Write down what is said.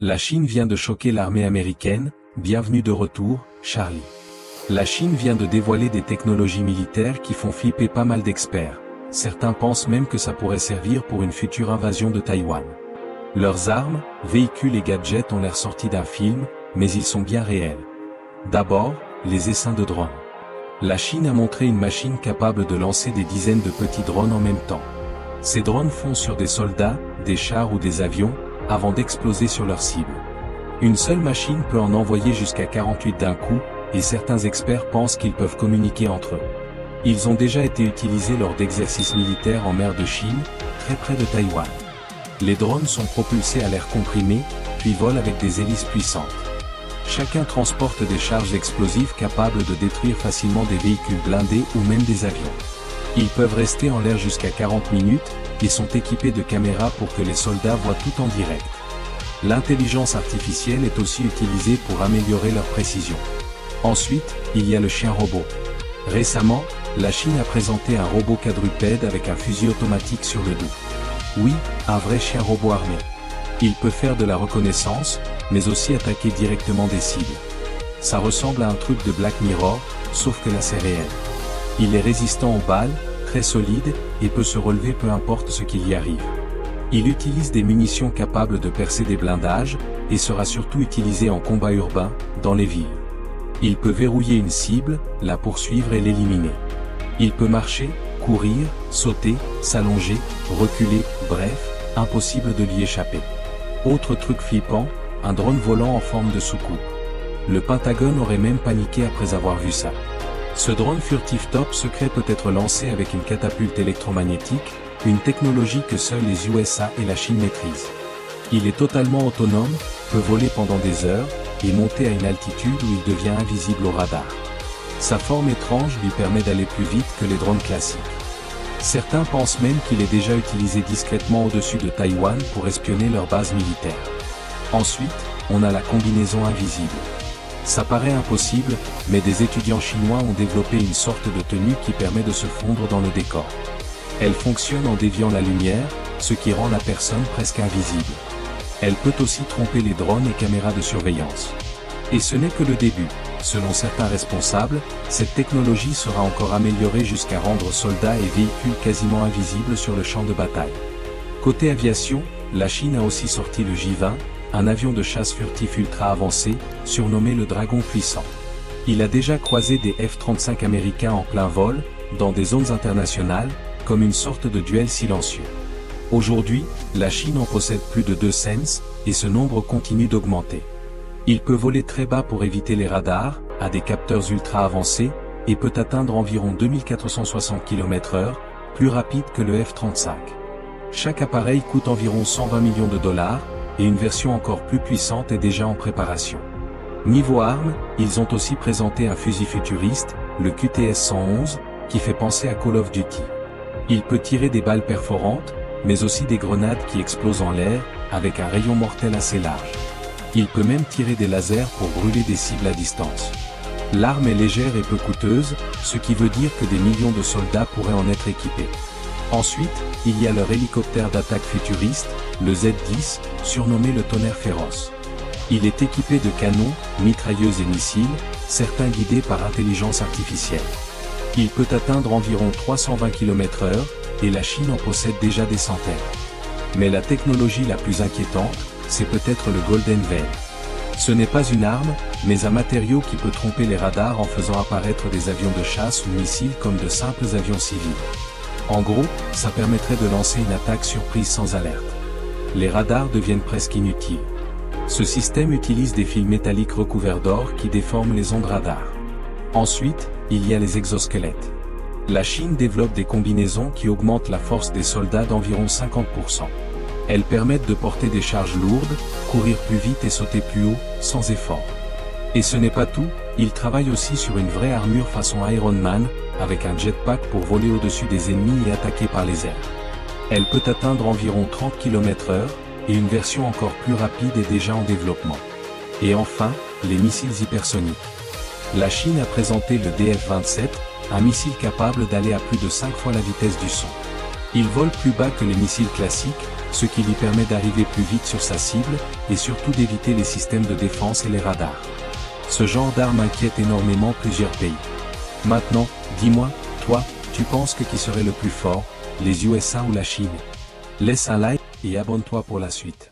La Chine vient de choquer l'armée américaine, bienvenue de retour, Charlie. La Chine vient de dévoiler des technologies militaires qui font flipper pas mal d'experts. Certains pensent même que ça pourrait servir pour une future invasion de Taïwan. Leurs armes, véhicules et gadgets ont l'air sortis d'un film, mais ils sont bien réels. D'abord, les essaims de drones. La Chine a montré une machine capable de lancer des dizaines de petits drones en même temps. Ces drones foncent sur des soldats, des chars ou des avions, avant d'exploser sur leur cible. Une seule machine peut en envoyer jusqu'à 48 d'un coup, et certains experts pensent qu'ils peuvent communiquer entre eux. Ils ont déjà été utilisés lors d'exercices militaires en mer de Chine, très près de Taïwan. Les drones sont propulsés à l'air comprimé, puis volent avec des hélices puissantes. Chacun transporte des charges explosives capables de détruire facilement des véhicules blindés ou même des avions. Ils peuvent rester en l'air jusqu'à 40 minutes, et sont équipés de caméras pour que les soldats voient tout en direct. L'intelligence artificielle est aussi utilisée pour améliorer leur précision. Ensuite, il y a le chien robot. Récemment, la Chine a présenté un robot quadrupède avec un fusil automatique sur le dos. Oui, un vrai chien robot armé. Il peut faire de la reconnaissance, mais aussi attaquer directement des cibles. Ça ressemble à un truc de Black Mirror, sauf que là c'est réel. Il est résistant aux balles, très solide, et peut se relever peu importe ce qu'il y arrive. Il utilise des munitions capables de percer des blindages, et sera surtout utilisé en combat urbain, dans les villes. Il peut verrouiller une cible, la poursuivre et l'éliminer. Il peut marcher, courir, sauter, s'allonger, reculer, bref, impossible de l'y échapper. Autre truc flippant, un drone volant en forme de soucoupe. Le Pentagone aurait même paniqué après avoir vu ça. Ce drone furtif top secret peut être lancé avec une catapulte électromagnétique, une technologie que seuls les USA et la Chine maîtrisent. Il est totalement autonome, peut voler pendant des heures, et monter à une altitude où il devient invisible au radar. Sa forme étrange lui permet d'aller plus vite que les drones classiques. Certains pensent même qu'il est déjà utilisé discrètement au-dessus de Taïwan pour espionner leur base militaire. Ensuite, on a la combinaison invisible. Ça paraît impossible, mais des étudiants chinois ont développé une sorte de tenue qui permet de se fondre dans le décor. Elle fonctionne en déviant la lumière, ce qui rend la personne presque invisible. Elle peut aussi tromper les drones et caméras de surveillance. Et ce n'est que le début. Selon certains responsables, cette technologie sera encore améliorée jusqu'à rendre soldats et véhicules quasiment invisibles sur le champ de bataille. Côté aviation, la Chine a aussi sorti le J-20, un avion de chasse furtif ultra avancé, surnommé le Dragon puissant. Il a déjà croisé des F-35 américains en plein vol, dans des zones internationales, comme une sorte de duel silencieux. Aujourd'hui, la Chine en possède plus de 200, et ce nombre continue d'augmenter. Il peut voler très bas pour éviter les radars, a des capteurs ultra avancés, et peut atteindre environ 2460 km/h, plus rapide que le F-35. Chaque appareil coûte environ 120 millions de dollars, et une version encore plus puissante est déjà en préparation. Niveau armes, ils ont aussi présenté un fusil futuriste, le QTS-111, qui fait penser à Call of Duty. Il peut tirer des balles perforantes, mais aussi des grenades qui explosent en l'air, avec un rayon mortel assez large. Il peut même tirer des lasers pour brûler des cibles à distance. L'arme est légère et peu coûteuse, ce qui veut dire que des millions de soldats pourraient en être équipés. Ensuite, il y a leur hélicoptère d'attaque futuriste, le Z-10, surnommé le tonnerre féroce. Il est équipé de canons, mitrailleuses et missiles, certains guidés par intelligence artificielle. Il peut atteindre environ 320 km/h, et la Chine en possède déjà des centaines. Mais la technologie la plus inquiétante, c'est peut-être le Golden Veil. Ce n'est pas une arme, mais un matériau qui peut tromper les radars en faisant apparaître des avions de chasse ou missiles comme de simples avions civils. En gros, ça permettrait de lancer une attaque surprise sans alerte. Les radars deviennent presque inutiles. Ce système utilise des fils métalliques recouverts d'or qui déforment les ondes radar. Ensuite, il y a les exosquelettes. La Chine développe des combinaisons qui augmentent la force des soldats d'environ 50%. Elles permettent de porter des charges lourdes, courir plus vite et sauter plus haut, sans effort. Et ce n'est pas tout, ils travaillent aussi sur une vraie armure façon Iron Man, avec un jetpack pour voler au-dessus des ennemis et attaquer par les airs. Elle peut atteindre environ 30 km/h, et une version encore plus rapide est déjà en développement. Et enfin, les missiles hypersoniques. La Chine a présenté le DF-27, un missile capable d'aller à plus de 5 fois la vitesse du son. Il vole plus bas que les missiles classiques, ce qui lui permet d'arriver plus vite sur sa cible, et surtout d'éviter les systèmes de défense et les radars. Ce genre d'arme inquiète énormément plusieurs pays. Maintenant, dis-moi, toi, tu penses que qui serait le plus fort, les USA ou la Chine? Laisse un like, et abonne-toi pour la suite.